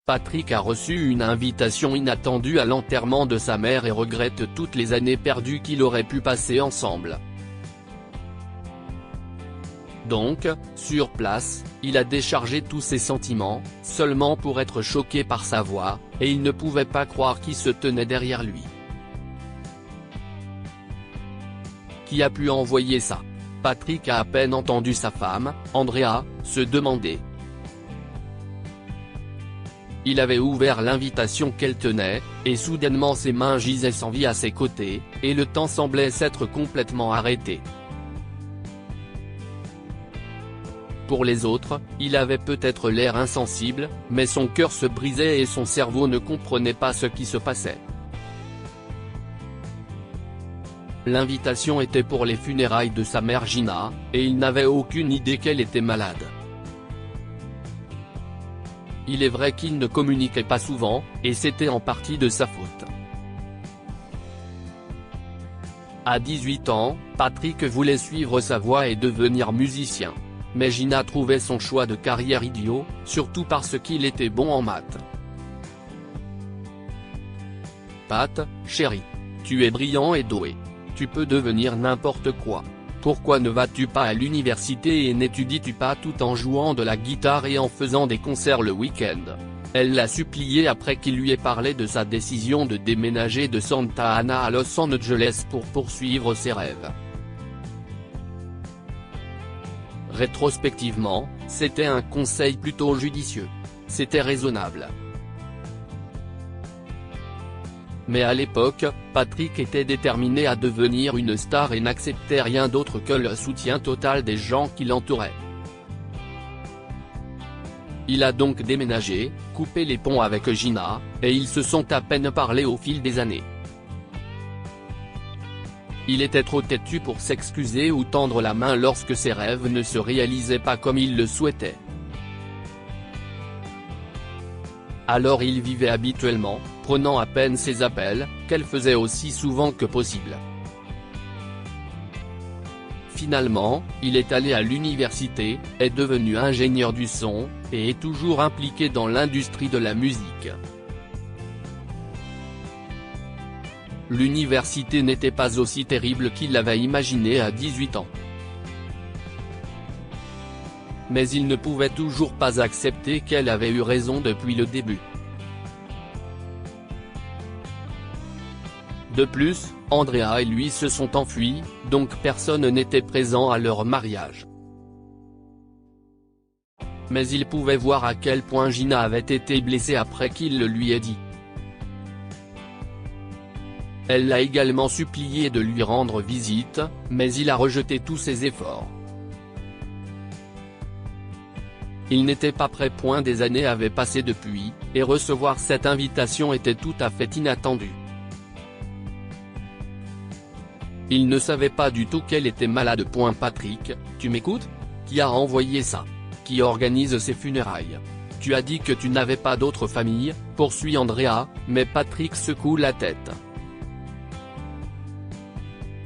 Patrick a reçu une invitation inattendue à l'enterrement de sa mère et regrette toutes les années perdues qu'il aurait pu passer ensemble. Donc, sur place, il a déchargé tous ses sentiments, seulement pour être choqué par sa voix, et il ne pouvait pas croire qui se tenait derrière lui. Qui a pu envoyer ça? Patrick a à peine entendu sa femme, Andrea, se demander. Il avait ouvert l'invitation qu'elle tenait, et soudainement ses mains gisaient sans vie à ses côtés, et le temps semblait s'être complètement arrêté. Pour les autres, il avait peut-être l'air insensible, mais son cœur se brisait et son cerveau ne comprenait pas ce qui se passait. L'invitation était pour les funérailles de sa mère Gina, et il n'avait aucune idée qu'elle était malade. Il est vrai qu'il ne communiquait pas souvent, et c'était en partie de sa faute. À 18 ans, Patrick voulait suivre sa voie et devenir musicien. Mais Gina trouvait son choix de carrière idiot, surtout parce qu'il était bon en maths. Pat, chérie. Tu es brillant et doué. Tu peux devenir n'importe quoi. Pourquoi ne vas-tu pas à l'université et n'étudies-tu pas tout en jouant de la guitare et en faisant des concerts le week-end? Elle l'a supplié après qu'il lui ait parlé de sa décision de déménager de Santa Ana à Los Angeles pour poursuivre ses rêves. Rétrospectivement, c'était un conseil plutôt judicieux. C'était raisonnable. Mais à l'époque, Patrick était déterminé à devenir une star et n'acceptait rien d'autre que le soutien total des gens qui l'entouraient. Il a donc déménagé, coupé les ponts avec Gina, et ils se sont à peine parlé au fil des années. Il était trop têtu pour s'excuser ou tendre la main lorsque ses rêves ne se réalisaient pas comme il le souhaitait. Alors il vivait habituellement, prenant à peine ses appels, qu'elle faisait aussi souvent que possible. Finalement, il est allé à l'université, est devenu ingénieur du son, et est toujours impliqué dans l'industrie de la musique. L'université n'était pas aussi terrible qu'il l'avait imaginé à 18 ans. Mais il ne pouvait toujours pas accepter qu'elle avait eu raison depuis le début. De plus, Andrea et lui se sont enfuis, donc personne n'était présent à leur mariage. Mais il pouvait voir à quel point Gina avait été blessée après qu'il le lui ait dit. Elle l'a également supplié de lui rendre visite, mais il a rejeté tous ses efforts. Il n'était pas prêt. Des années avaient passé depuis, et recevoir cette invitation était tout à fait inattendu. Il ne savait pas du tout qu'elle était malade. Patrick, tu m'écoutes? Qui a envoyé ça? Qui organise ses funérailles? Tu as dit que tu n'avais pas d'autre famille, poursuit Andrea, mais Patrick secoue la tête.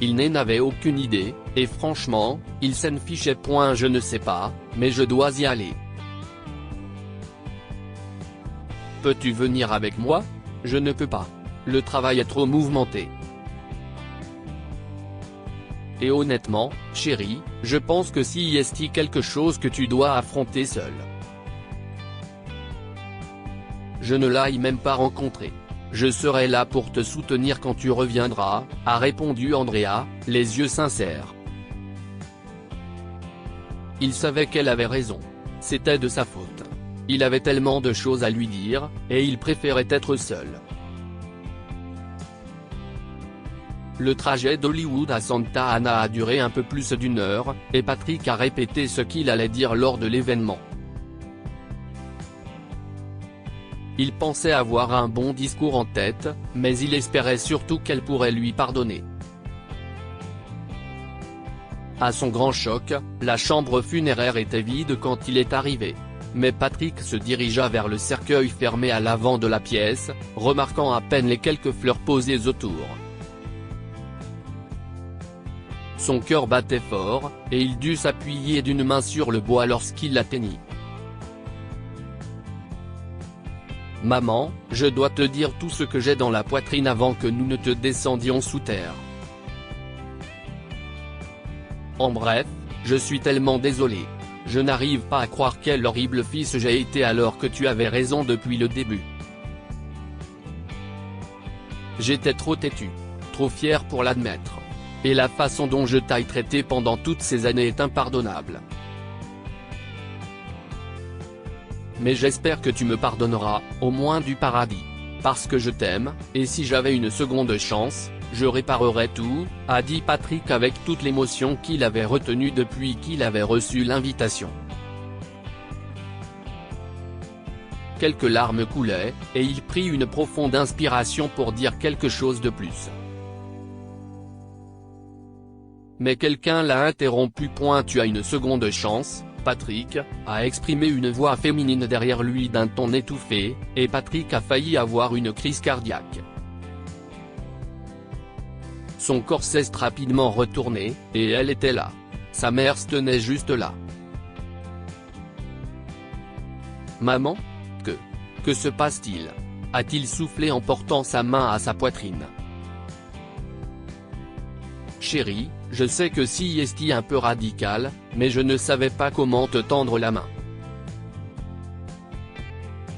Il n'avait aucune idée, et franchement, il s'en fichait. Je ne sais pas, mais je dois y aller. Peux-tu venir avec moi? Je ne peux pas. Le travail est trop mouvementé. Et honnêtement, chérie, je pense que si est quelque chose que tu dois affronter seul. Je ne l'aille même pas rencontrer. Je serai là pour te soutenir quand tu reviendras, a répondu Andrea, les yeux sincères. Il savait qu'elle avait raison. C'était de sa faute. Il avait tellement de choses à lui dire, et il préférait être seul. Le trajet d'Hollywood à Santa Ana a duré un peu plus d'1 heure, et Patrick a répété ce qu'il allait dire lors de l'événement. Il pensait avoir un bon discours en tête, mais il espérait surtout qu'elle pourrait lui pardonner. À son grand choc, la chambre funéraire était vide quand il est arrivé. Mais Patrick se dirigea vers le cercueil fermé à l'avant de la pièce, remarquant à peine les quelques fleurs posées autour. Son cœur battait fort, et il dut s'appuyer d'une main sur le bois lorsqu'il l'atteignit. Maman, je dois te dire tout ce que j'ai dans la poitrine avant que nous ne te descendions sous terre. En bref, je suis tellement désolé. Je n'arrive pas à croire quel horrible fils j'ai été alors que tu avais raison depuis le début. J'étais trop têtu, trop fier pour l'admettre. Et la façon dont je t'ai traité pendant toutes ces années est impardonnable. Mais j'espère que tu me pardonneras, au moins du paradis. Parce que je t'aime, et si j'avais une seconde chance, je réparerais tout, a dit Patrick avec toute l'émotion qu'il avait retenue depuis qu'il avait reçu l'invitation. Quelques larmes coulaient, et il prit une profonde inspiration pour dire quelque chose de plus. Mais quelqu'un l'a interrompu. Tu as une seconde chance, Patrick, a exprimé une voix féminine derrière lui d'un ton étouffé, et Patrick a failli avoir une crise cardiaque. Son corps s'est rapidement retourné, et elle était là. Sa mère se tenait juste là. Maman ? Que se passe-t-il ? A-t-il soufflé en portant sa main à sa poitrine. Chérie, je sais que si est un peu radical, mais je ne savais pas comment te tendre la main.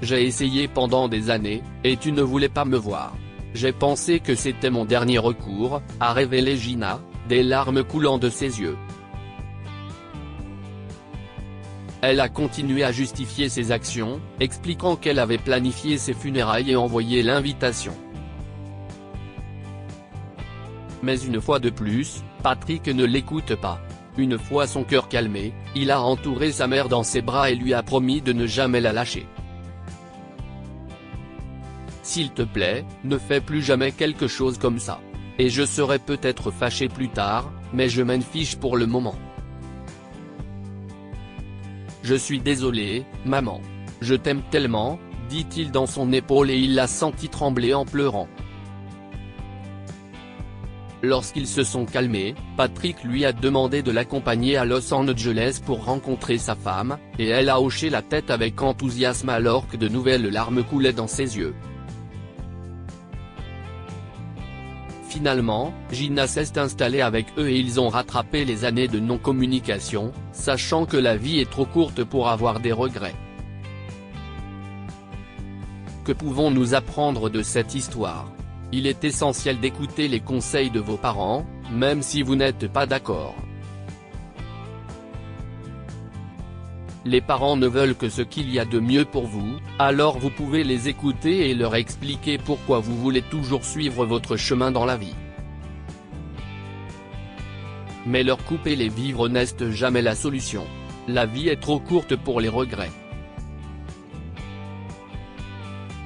J'ai essayé pendant des années, et tu ne voulais pas me voir. J'ai pensé que c'était mon dernier recours, a révélé Gina, des larmes coulant de ses yeux. Elle a continué à justifier ses actions, expliquant qu'elle avait planifié ses funérailles et envoyé l'invitation. Mais une fois de plus, Patrick ne l'écoute pas. Une fois son cœur calmé, il a entouré sa mère dans ses bras et lui a promis de ne jamais la lâcher. S'il te plaît, ne fais plus jamais quelque chose comme ça. Et je serai peut-être fâché plus tard, mais je m'en fiche pour le moment. Je suis désolé, maman. Je t'aime tellement, dit-il dans son épaule et il l'a senti trembler en pleurant. Lorsqu'ils se sont calmés, Patrick lui a demandé de l'accompagner à Los Angeles pour rencontrer sa femme, et elle a hoché la tête avec enthousiasme alors que de nouvelles larmes coulaient dans ses yeux. Finalement, Gina s'est installée avec eux et ils ont rattrapé les années de non-communication, sachant que la vie est trop courte pour avoir des regrets. Que pouvons-nous apprendre de cette histoire ? Il est essentiel d'écouter les conseils de vos parents, même si vous n'êtes pas d'accord. Les parents ne veulent que ce qu'il y a de mieux pour vous, alors vous pouvez les écouter et leur expliquer pourquoi vous voulez toujours suivre votre chemin dans la vie. Mais leur couper les vivres n'est jamais la solution. La vie est trop courte pour les regrets.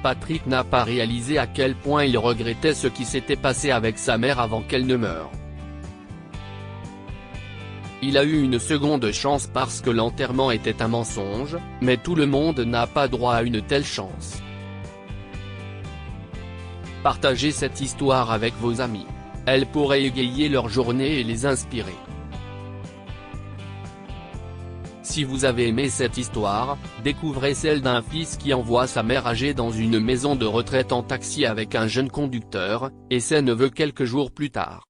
Patrick n'a pas réalisé à quel point il regrettait ce qui s'était passé avec sa mère avant qu'elle ne meure. Il a eu une seconde chance parce que l'enterrement était un mensonge, mais tout le monde n'a pas droit à une telle chance. Partagez cette histoire avec vos amis. Elle pourrait égayer leur journée et les inspirer. Si vous avez aimé cette histoire, découvrez celle d'un fils qui envoie sa mère âgée dans une maison de retraite en taxi avec un jeune conducteur, et ses neveux quelques jours plus tard.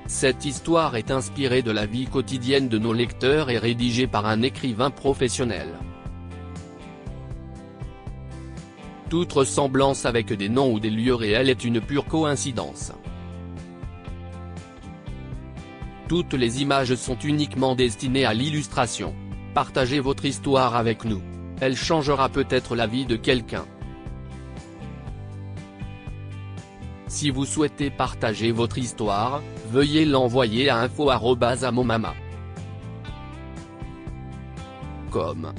Cette histoire est inspirée de la vie quotidienne de nos lecteurs et rédigée par un écrivain professionnel. Toute ressemblance avec des noms ou des lieux réels est une pure coïncidence. Toutes les images sont uniquement destinées à l'illustration. Partagez votre histoire avec nous. Elle changera peut-être la vie de quelqu'un. Si vous souhaitez partager votre histoire, veuillez l'envoyer à info@amomama.com.